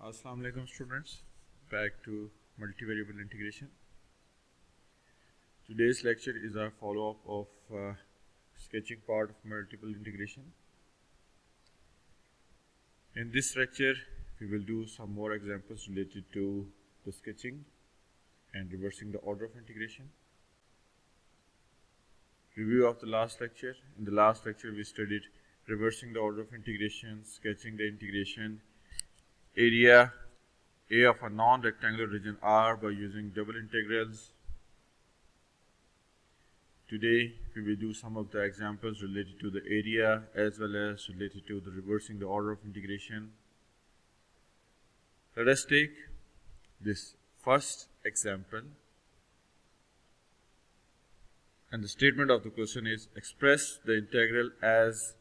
Assalamu alaikum students, back to multivariable integration. Today's lecture is a follow-up of sketching part of multiple integration. In this lecture, we will do some more examples related to the sketching and reversing the order of integration. Review of the last lecture. In the last lecture, we studied reversing the order of integration, sketching the integration, area A of a non-rectangular region R by using double integrals. Today we will do some of the examples related to the area as well as related to the reversing the order of integration. Let us take this first example, and the statement of the question is express the integral as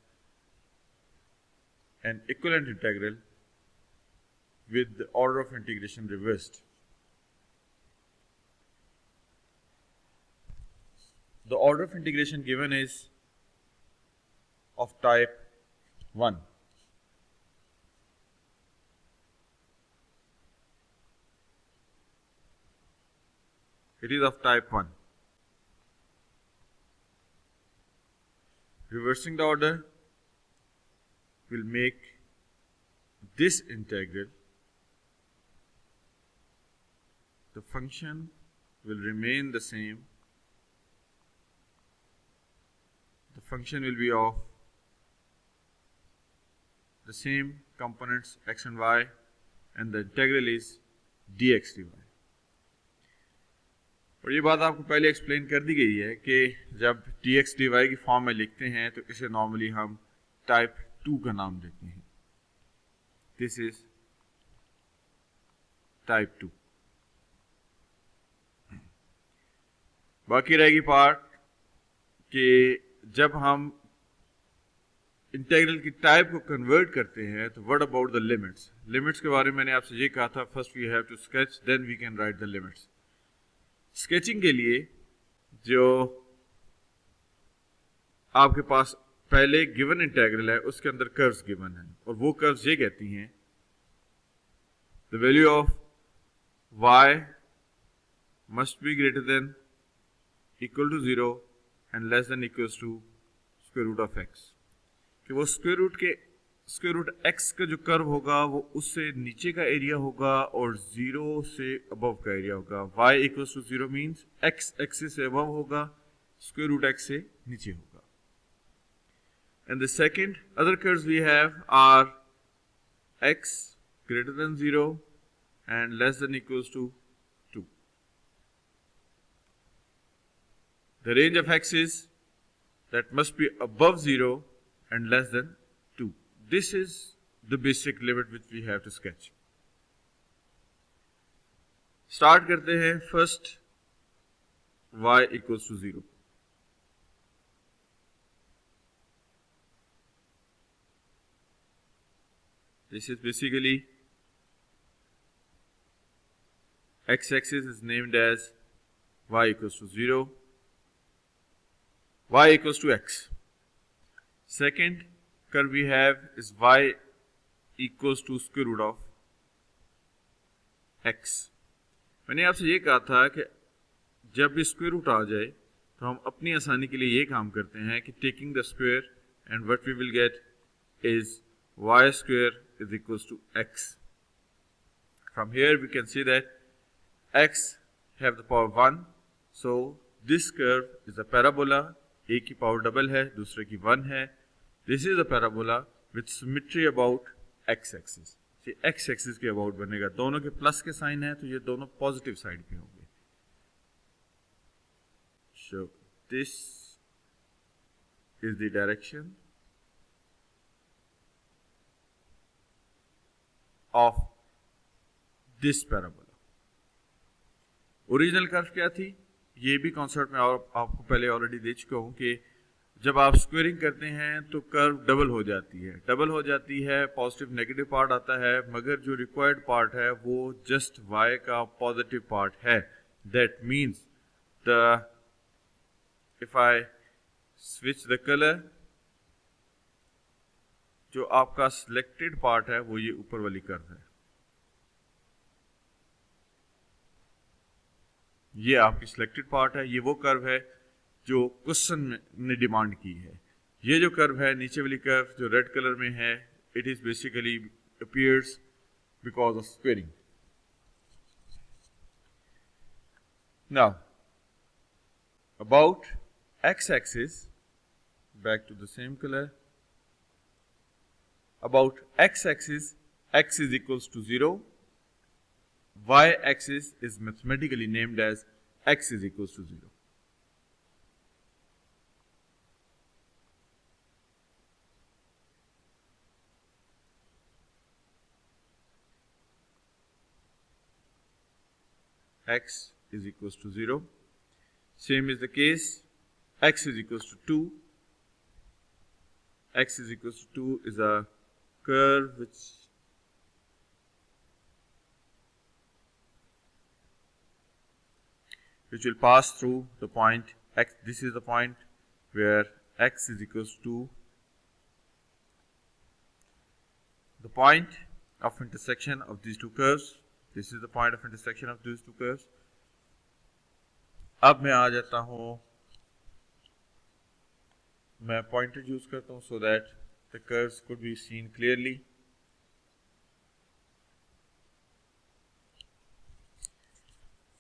an equivalent integral with the order of integration reversed. The order of integration given is of type 1. It is of type 1. Reversing the order will make this integral, the function will remain the same. The function will be of the same components x and y, and the integral is dx dy. और ये बात आपको पहले explain कर दी गई है कि जब dx dy की फॉर्म में लिखते हैं तो इसे नॉर्मली हम टाइप 2 का नाम देते हैं. This is type 2. बाकी रहेगी पार्ट कि जब हम इंटीग्रल की टाइप को कन्वर्ट करते हैं तो what about the limits. Limits के बारे में मैंने आपसे ये कहा था, first we have to sketch then we can write the limits. Sketching के लिए जो आपके पास पहले गिवन इंटीग्रल है उसके अंदर कर्व्स गिवन है, और वो कर्व्स ये कहती हैं the value of y must be greater than equal to 0 and less than equals to square root of x. कि वो स्क्वायर रूट x का जो कर्व होगा वो उससे नीचे का एरिया होगा और 0 से अबव का एरिया होगा. y equals to 0 means x axis से अबव होगा, स्क्वायर रूट x से नीचे होगा. And the second other curves we have are x greater than 0 and less than equals to 2. The range of x is that must be above 0 and less than 2. This is the basic limit which we have to sketch. Start करते हैं first y equals to 0. This is basically x-axis is named as y equals to 0. y equals to x. Second curve we have is y equals to square root of x. मैंने आपसे ये कहा था कि जब भी स्क्वायर रूट आ जाए तो हम अपनी आसानी के लिए ये काम करते हैं कि taking the square and what we will get is y square is equals to x. From here we can see that x have the power 1, so this curve is a parabola. एक की power double है, दूसरे की 1 है. This is a parabola with symmetry about x axis. ये x axis के about बनेगा. दोनों के प्लस के साइन है तो ये दोनों पॉजिटिव साइड पे होंगे. सो this is the direction of this parabola. Original curve क्या थी, ये भी कॉन्सेप्ट में आपको पहले ऑलरेडी दे चुका हूं कि जब आप स्क्वेयरिंग करते हैं तो कर्व डबल हो जाती है. पॉजिटिव नेगेटिव पार्ट आता है, मगर जो रिक्वायर्ड पार्ट है वो जस्ट y का पॉजिटिव पार्ट है. That means the if I switch the colour, जो आपका सिलेक्टेड पार्ट है वो ये ऊपर वाली कर्व है. ये आपकी सिलेक्टेड पार्ट है, ये वो कर्व है जो क्वेश्चन ने डिमांड की है। ये जो कर्व है, नीचे वाली कर्व जो रेड कलर में है, it is basically appears because of squaring. Now about x-axis, back to the same color, about x-axis, x is equals to 0, y-axis is mathematically named as x is equals to 0. X is equals to 0. Same is the case, x is equals to 2. X is equals to 2 is a curve which will pass through the point x. This is the point where x is equals to the point of intersection of these two curves. This is the point of intersection of these two curves. अब मैं आ जाता हूं, मैं pointer use करता हूं so that the curves could be seen clearly.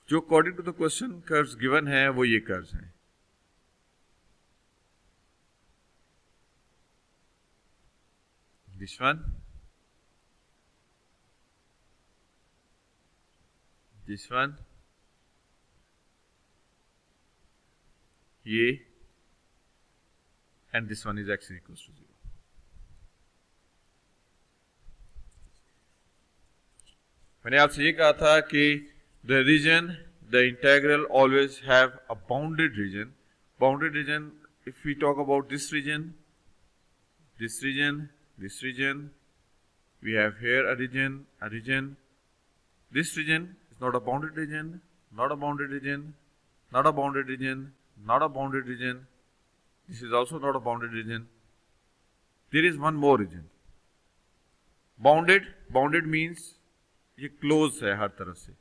जो according to the question curves given है वो ये कर्व्स हैं। दिस वन, दिस वन, ये, and this one is x is equals to 0. मैंने आपसे ये कहा था कि the region, the integral always have a bounded region. Bounded region, if we talk about this region, this region, this region, we have here a region, a region. This region is not a bounded region, not a bounded region, not a bounded region, not a bounded region. This is also not a bounded region. There is one more region. Bounded, bounded means ये closed है हर तरफ से,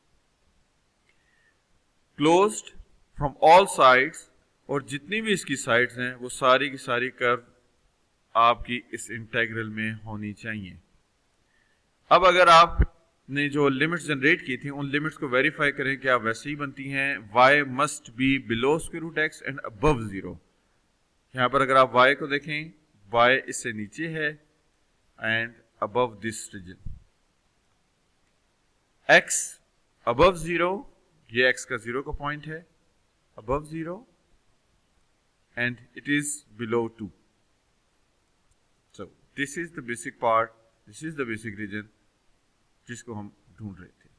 closed from all sides, और जितनी भी इसकी sides हैं वो सारी की सारी कर्व आपकी इस इंटेग्रल में होनी चाहिए। अब अगर आपने जो लिमिट्स जनरेट की थी उन लिमिट्स को वेरीफाई करें कि आप वैसे ही बनती हैं। y must be below square root x and above 0। यहां पर अगर आप y को देखें, y इससे नीचे है and above this region. x above 0, ये x का 0 का पॉइंट है, above 0 and it is below 2। So this is the basic part, this is the basic region जिसको हम ढूंढ रहे थे।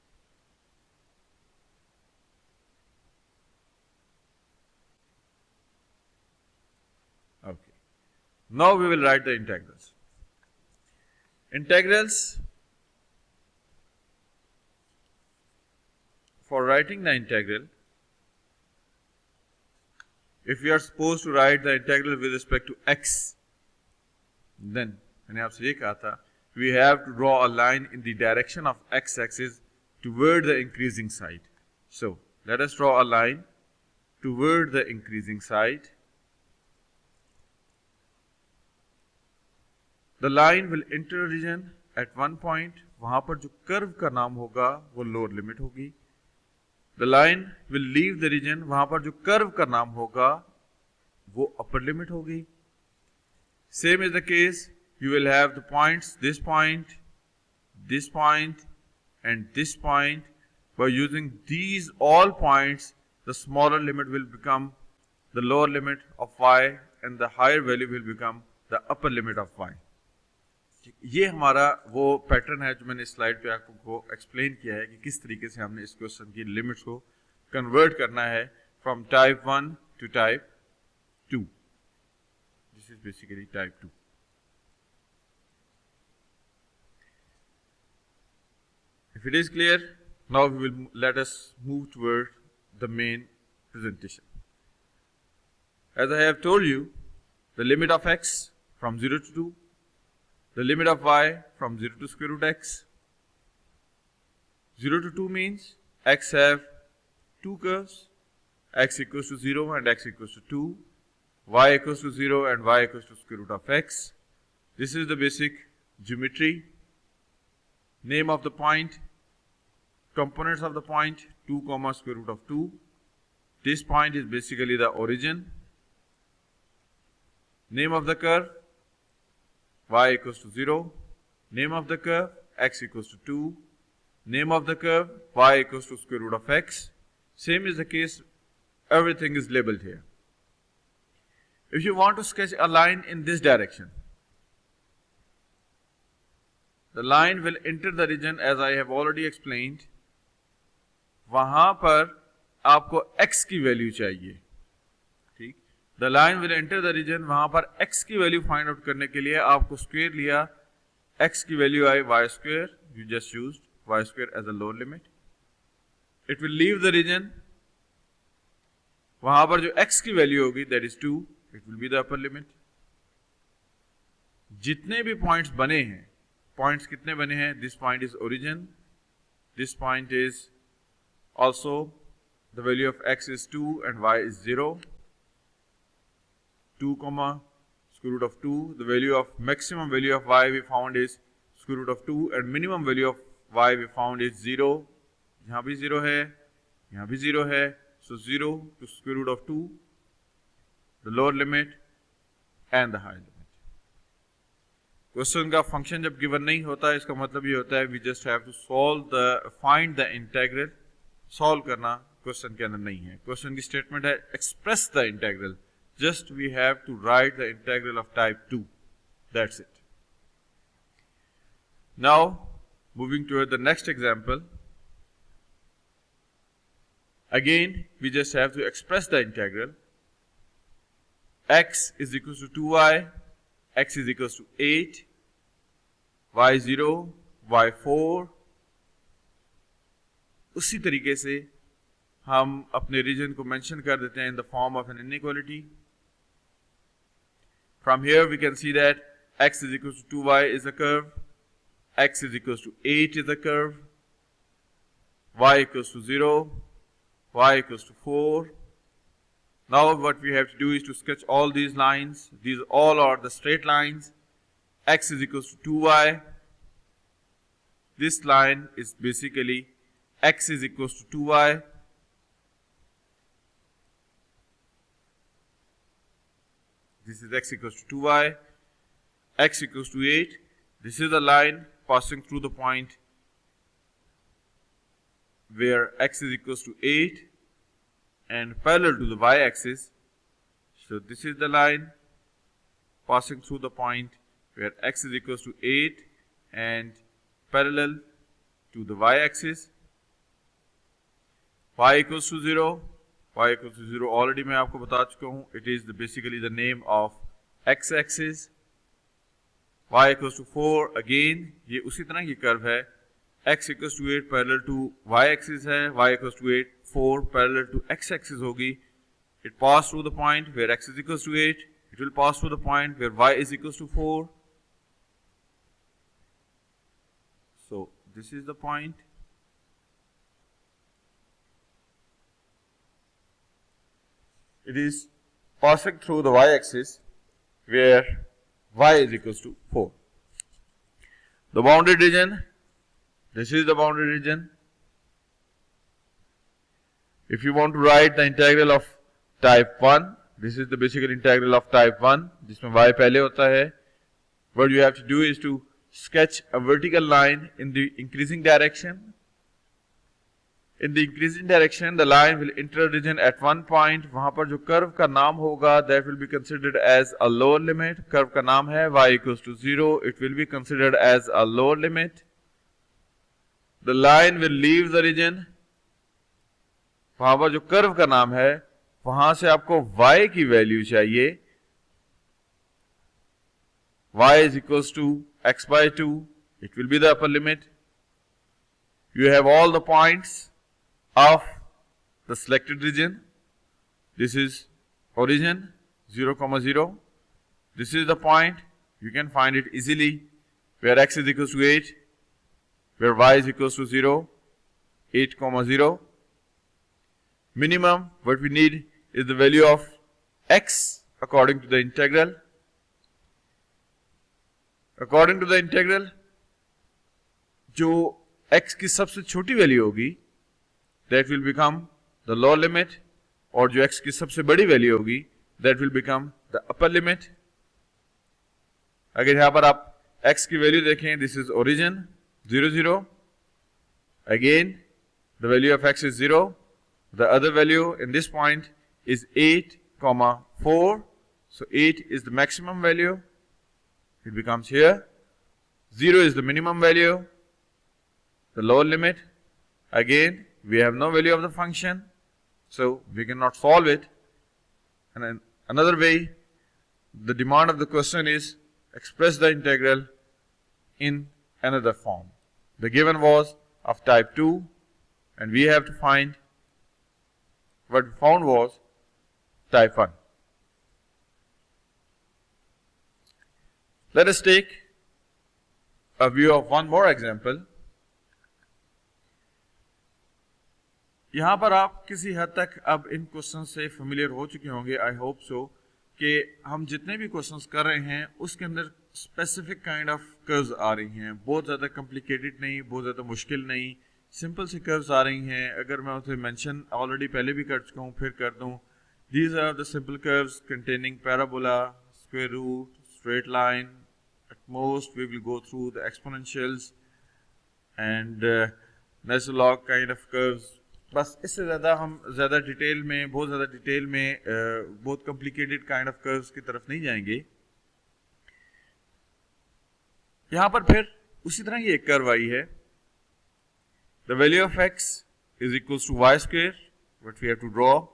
Okay. Now we will write the integrals. Integrals, for writing the integral, if we are supposed to write the integral with respect to x, then मैंने आपसे ये कहा था, we have to draw a line in the direction of x-axis toward the increasing side. So let us draw a line toward the increasing side. The line will enter a region at one point. वहां पर जो curve का नाम होगा वो lower limit होगी। The line will leave the region. वहां पर जो कर्व का नाम होगा वो अपर लिमिट होगी। Same is the case. You will have the points, this point, and this point. By using these all points, the smaller limit will become the lower limit of y and the higher value will become the upper limit of y. ये हमारा वो pattern है जो मैंने slide पे आपको explain किया है कि किस तरीके से हमने इस क्वेश्चन की लिमिट्स को कन्वर्ट करना है from type 1 to type 2. This is basically type 2. If it is clear, now we will let us move toward the main presentation. As I have told you, the limit of x from 0 to 2, the limit of y from 0 to square root x. 0 to 2 means x have two curves, x equals to 0 and x equals to 2, y equals to 0 and y equals to square root of x. This is the basic geometry. Name of the point, components of the point, 2 comma square root of 2. This point is basically the origin. Name of the curve, y equals to 0. Name of the curve, x equals to 2. Name of the curve, y equals to square root of x. Same is the case, everything is labeled here. If you want to sketch a line in this direction, the line will enter the region as I have already explained. वहां पर आपको x की value चाहिए, ठीक. The line will enter the region, वहां पर x की value find out करने के लिए आपको स्क्वायर लिया, x की value I y square, you just used y square as a lower limit. It will leave the region. वहां पर जो x की वैल्यू होगी that is 2, it will be the upper limit. जितने भी पॉइंट्स बने हैं, पॉइंट्स कितने बने हैं? This point is origin, this point is also the value of x is 2 and y is 0. 2 comma square root of 2. The value of maximum value of y we found is square root of 2 and minimum value of y we found is 0. यहाँ भी 0 है, यहाँ भी 0 है. So 0 to square root of 2, the lower limit and the higher limit. Question का function जब given नहीं होता है, इसका मतलब ये होता है we just have to find the integral. Solve करना क्वेश्चन के अंदर नहीं है. क्वेश्चन की स्टेटमेंट है express the integral. Just we have to write the integral of type 2. That's it. Now moving toward the next example. Again, we just have to express the integral. X is equals to 2y, x is equals to 8, y 0, y 4. उसी तरीके से हम अपने reason को mention कर देते हैं in the form of an inequality. From here we can see that x is equals to 2y is a curve, x is equals to 8 is a curve, y equals to 0, y equals to 4. Now what we have to do is to sketch all these lines. These all are the straight lines. X is equals to 2y. This line is basically x is equals to 2y. This is x equals to 2y. X equals to 8. This is the line passing through the point where x is equals to 8 and parallel to the y-axis. So this is the line passing through the point where x is equals to 8 and parallel to the y-axis. Y equals to 0. Y equals to 0 already मैं आपको बता चुका हूँ. It is basically the name of x-axis. Y equals to 4 again ये उसी तरह की curve है. X equals to 8 parallel to y-axis है. Y equals to 8 4 parallel to x-axis होगी. It passed through the point where x is equals to 8. It will pass through the point where y is equals to 4. So this is the point. It is passing through the y-axis where y is equals to 4. The bounded region, this is the bounded region. If you want to write the integral of type 1, this is the basic integral of type 1, जिसमें y पहले होता है. What you have to do is to sketch a vertical line in the increasing direction. In the increasing direction, the line will enter region at one point. वहां पर जो curve का नाम होगा, that will be considered as a lower limit. Curve का नाम है y equals to 0. It will be considered as a lower limit. The line will leave the region. वहां पर जो कर्व का नाम है, वहां से आपको y की वैल्यू चाहिए. Y is equals to x by 2. It will be the upper limit. You have all the points of the selected region. This is origin 0, 0. This is the point. You can find it easily where x is equals to 8, where y is equals to 0, 8, 0. minimum, what we need is the value of x according to the integral. According to the integral, जो x की सबसे छोटी value होगी that will become the lower limit, और जो x की सबसे बड़ी वैल्यू होगी that will become the upper limit. अगर यहां पर आप x की वैल्यू देखें, this is origin 0 0. Again the value of x is 0. The other value in this point is 8, 4. So 8 is the maximum value. It becomes here. 0 is the minimum value, the lower limit. Again, we have no value of the function, so we cannot solve it. And then another way, the demand of the question is express the integral in another form. The given was of type 2, and we have to find what we found was type 1. Let us take a view of one more example. यहां पर आप किसी हद तक अब इन question से familiar हो चुके होंगे, आई होप सो, कि हम जितने भी क्वेश्चंस कर रहे हैं उसके अंदर स्पेसिफिक काइंड ऑफ कर्व्स आ रही हैं, बहुत ज़्यादा कॉम्प्लिकेटेड नहीं, बहुत ज़्यादा मुश्किल नहीं, सिंपल सी कर्व्स आ रही हैं. अगर मैं उसे मेंशन ऑलरेडी पहले भी कर चुका हूँ, फिर कर दूँ. These are the simple curves containing parabola, square root, straight line. At most we will go through the exponentials and natural log kind of curves. बस इससे ज़्यादा हम ज़्यादा डिटेल में, बहुत ज़्यादा डिटेल में, बहुत कॉम्प्लिकेटेड काइंड ऑफ कर्व्स की तरफ नहीं जाएंगे. यहाँ पर फिर उसी तरह की एक कर्व आई है. The value of x is equals to y square, what we have to draw.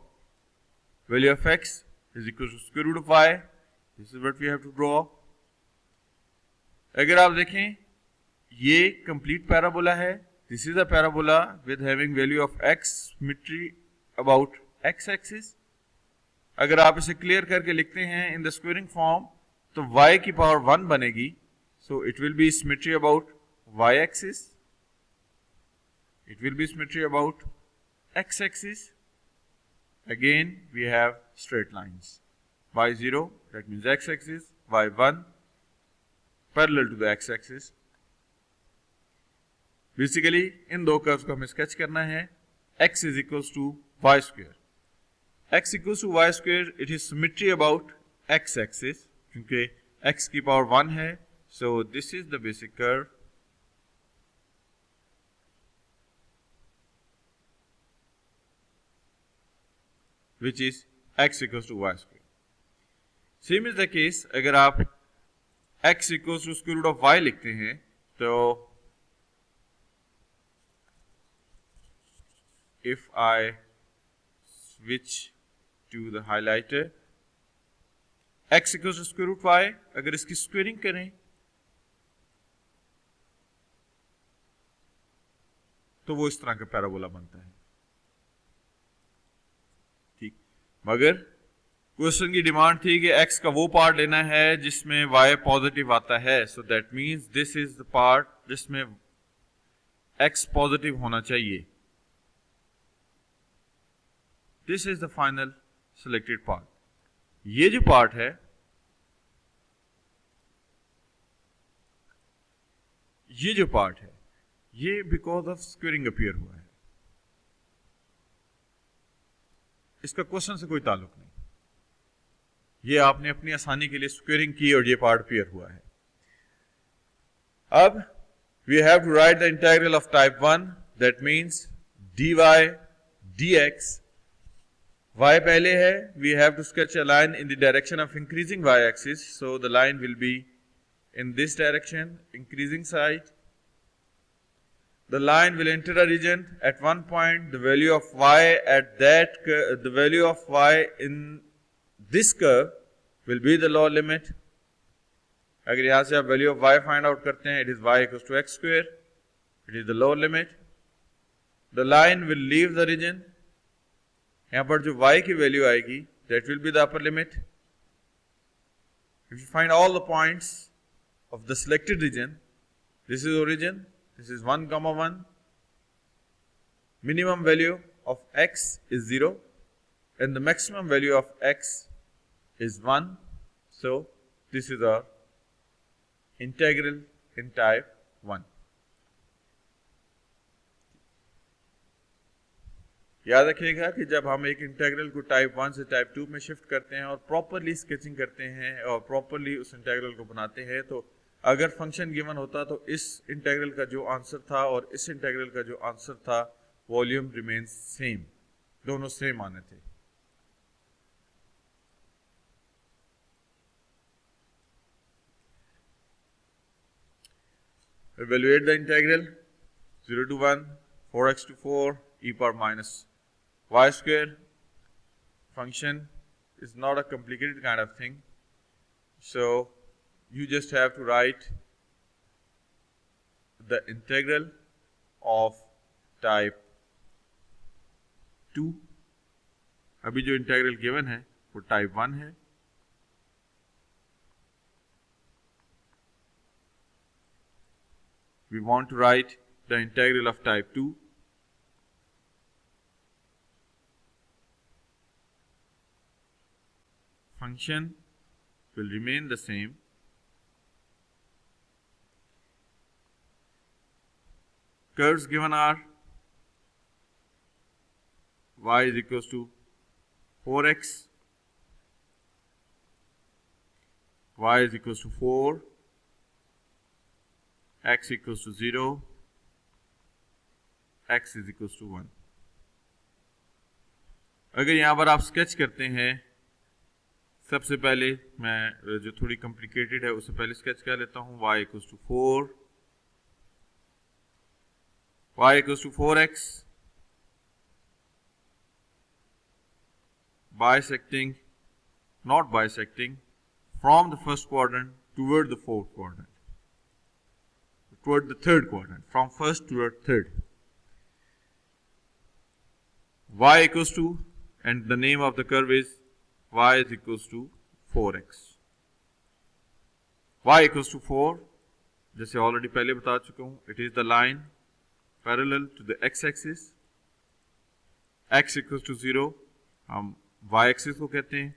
Value of x is equals to square root of y. This is what we have to draw. अगर आप देखें, ये complete parabola है. This is a parabola with having value of x symmetry about x axis. अगर आप इसे clear करके लिखते हैं इन द स्क्वेयरिंग फॉर्म, तो y की पावर 1 बनेगी. So it will be symmetry about y axis. It will be symmetry about x axis. Again we have straight lines. y0, that means x axis, y1 parallel to the x axis. Basically इन दो curves को हमें sketch करना है. x is equals to y square. x equals to y square, it is symmetry about x axis, क्योंकि x की power 1 है. So this is the basic curve. Which is x equals to y square. Same is the case अगर आप x equals to square root of y लिखते हैं, तो if I switch to the highlighter, x equals to square root y, अगर इसकी squaring करें तो वो इस तरह का पैराबोला बनता है. मगर क्वेश्चन की डिमांड थी कि x का वो पार्ट लेना है जिसमें y पॉजिटिव आता है. So that means this is the part जिसमें x पॉजिटिव होना चाहिए. This is the final selected part. ये जो पार्ट है, ये बिकॉज ऑफ स्क्वेयरिंग अपीयर हुआ है. इसका क्वेश्चन से कोई ताल्लुक नहीं. ये आपने अपनी आसानी के लिए स्क्वेयरिंग की और ये पार्ट अपीयर हुआ है. अब we have to write the integral of type 1, that means dy dx. y पहले है. We have to sketch a line in the direction of increasing y axis. So the line will be in this direction, increasing side. The line will enter a region at one point. The value of y in this curve will be the lower limit. अगर यहां से आप value of y find out करते हैं, it is y equals to x square. It is the lower limit. The line will leave the region. यहां पर जो y की वैल्यू आएगी, that will be the upper limit. If you find all the points of the selected region, this is origin. This is 1, 1. Minimum value of x is 0 and the maximum value of x is 1. So this is our integral in type 1. याद रखिएगा कि जब हम एक integral को type 1 से type 2 में shift करते हैं और प्रॉपरली स्केचिंग करते हैं और प्रॉपरली उस इंटेग्रल को बनाते हैं, तो अगर फंक्शन गिवन होता तो इस इंटेग्रल का जो आंसर था और इस इंटेग्रल का जो आंसर था, वॉल्यूम रिमेन्स सेम, दोनों सेम आने थे. Evaluate the integral 0 to 1 4x to 4 e power minus y square. Function is not a complicated kind of thing, so you just have to write the integral of type 2. अभी जो integral given है वो type 1 है. We want to write the integral of type 2. Function will remain the same. Curves given are y is equals to 4x, y is equals to 4, x equals to 0, x is equals to 1. अगर यहाँ पर आप sketch करते हैं, सबसे पहले मैं जो थोड़ी कॉम्प्लिकेटेड है उससे पहले स्केच कर लेता हूँ. y equals to 4, y equals to 4x, bisecting, not bisecting, from the first quadrant toward the fourth quadrant, toward the third quadrant, from first toward third. Y equals to, and the name of the curve is y is equals to 4x. Y equals to 4, जैसे already पहले बता चुका हूं, it is the line parallel to the x-axis. X equals to 0, हम y-axis को कहते हैं.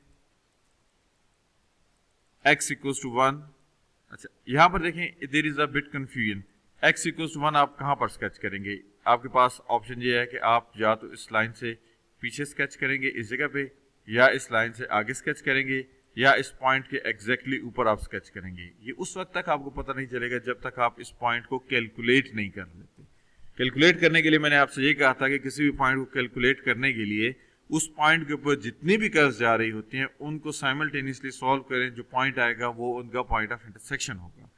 X equals to 1. अच्छा, यहां पर देखें, there is a bit confusion. X equals to 1 आप कहां पर स्केच करेंगे? आपके पास ऑप्शन ये है कि आप या तो इस लाइन से पीछे स्केच करेंगे इस जगह पे, या इस लाइन से आगे स्केच करेंगे, या इस पॉइंट के एग्जैक्टली ऊपर आप स्केच करेंगे. ये उस वक्त तक आपको पता नहीं चलेगा जब तक आप इस पॉइंट को कैलकुलेट नहीं कर लेते. कैलकुलेट करने के लिए मैंने आपसे ये कहा था कि किसी भी पॉइंट को कैलकुलेट करने के लिए उस पॉइंट के ऊपर जितनी भी कर्व्स जा रही होती हैं उनको साइमल्टेनियसली सॉल्व करें. जो पॉइंट आएगा वो उनका पॉइंट ऑफ इंटरसेक्शन होगा.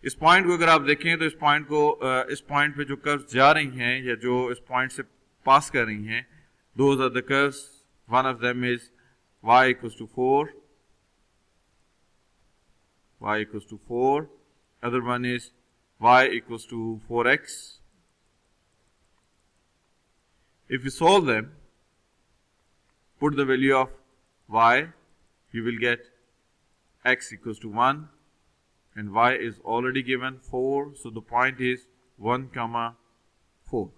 इस पॉइंट को अगर आप देखें तो इस पॉइंट पे जो कर्व्स जा रही हैं या जो इस पॉइंट से पास कर रही हैं, those are the curves. One of them is y equals to 4, y equals to 4. Other one is y equals to 4x. If you solve them, put the value of y, you will get x equals to 1 and y is already given 4, so the point is 1 comma 4.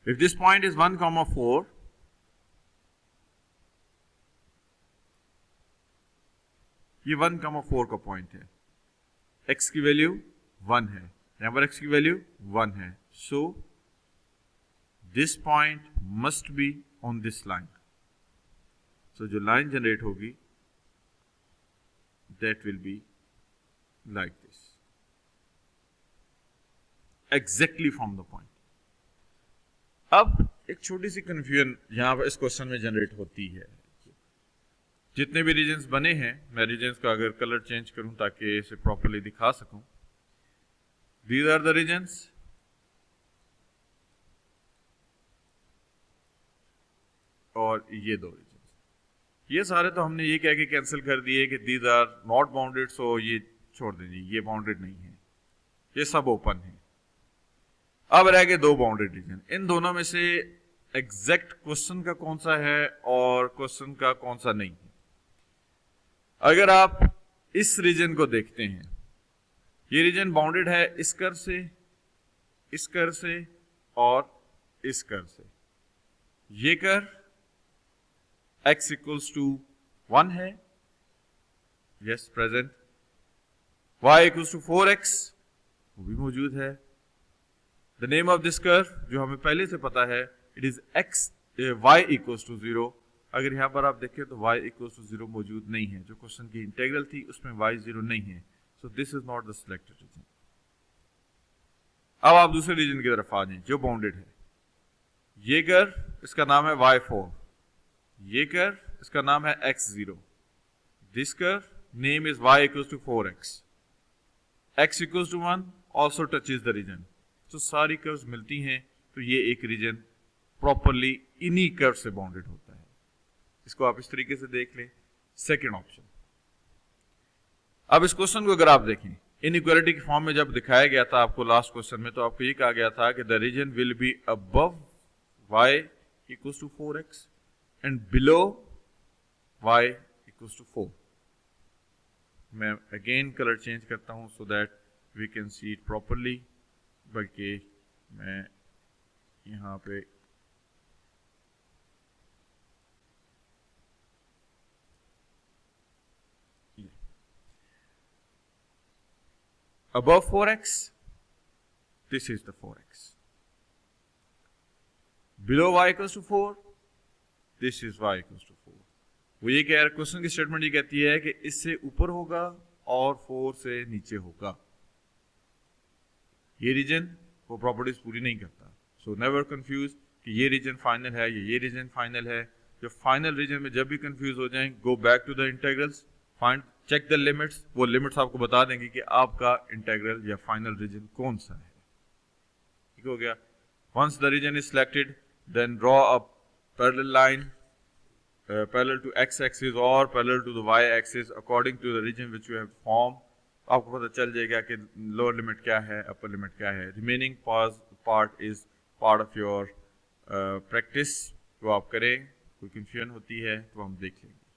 If this point is 1 comma 4, ये 1 comma 4 का point है. x की value 1 है, यहाँ पर x की value 1 है. So this point must be on this line. So जो लाइन जनरेट होगी that will be like this, exactly from the point. अब एक छोटी सी कंफ्यूजन यहां पर इस क्वेश्चन में जनरेट होती है. जितने भी रीजन्स बने हैं, मैं रीजन्स का अगर कलर चेंज करूं ताकि इसे प्रॉपर्ली दिखा सकूं. These are the regions. और ये दो रीजन्स, ये सारे तो हमने ये कह के कैंसिल कर दिए कि दीज आर नॉट बाउंडेड, सो ये छोड़ दीजिए, ये बाउंडेड नहीं है, ये सब ओपन है. अब रह गए दो बाउंडेड रीजन. इन दोनों में से एग्जैक्ट क्वेश्चन का कौन सा है और क्वेश्चन का कौन सा नहीं है? अगर आप इस रीजन को देखते हैं, ये रीजन बाउंडेड है इस कर्व से, इस कर्व से और इस कर्व से। ये कर्व x इक्वल्स टू 1 है, yes present. y equals to 4x, वो भी मौजूद है। The name of this curve जो हमें पहले से पता है, it is y equals to 0। अगर यहां पर आप देखें तो y इक्वल्स टू 0 मौजूद नहीं है, जो क्वेश्चन की इंटीग्रल थी उसमें y 0 नहीं है, so this is not the selected region. अब आप दूसरे रीजन की तरफ आ जाएं जो बाउंडेड है। ये कर्व, इसका नाम है y4, ये कर्व, इसका नाम है x0। This curve name is y equals to 4x, x equals to 1 also touches the region. तो सारी कर्व्स मिलती हैं तो ये एक रीजन प्रॉपरली इन्हीं कर्व से बाउंडेड होता है। इसको आप इस तरीके से देख लें, सेकेंड ऑप्शन। अब इस क्वेश्चन को अगर आप देखें, इनइक्वालिटी के फॉर्म में जब दिखाया गया था आपको लास्ट क्वेश्चन में, तो आपको ये कहा गया था कि the region will be above y equals to 4x and below y equals to 4। मैं अगेन कलर चेंज करता हूं so that we can see it properly, बल्कि मैं यहां पे above 4x, this is the 4x. Below y equals to 4, this is y equals to 4. वो ये कह रहा है, क्वेश्चन की स्टेटमेंट ये कहती है कि इससे ऊपर होगा और 4 से नीचे होगा। ये रीजन वो प्रॉपर्टीज पूरी नहीं करता, सो नेवर कंफ्यूज कि ये रीजन फाइनल है या ये रीजन फाइनल है। जो फाइनल रीजन में जब भी कंफ्यूज हो जाएं, go back to the integrals, find check the limits, वो लिमिट्स आपको बता देंगे कि आपका इंटीग्रल या फाइनल रीजन कौन सा है। ठीक हो गया। Once the region is selected, then draw a parallel line parallel to x axis और parallel to the y axis according to the region which you have form. आपको पता चल जाएगा कि लोअर लिमिट क्या है, अपर लिमिट क्या है। Remaining part is part of your practice, वो आप करें। कोई कंफ्यूजन होती है तो हम देख लेंगे।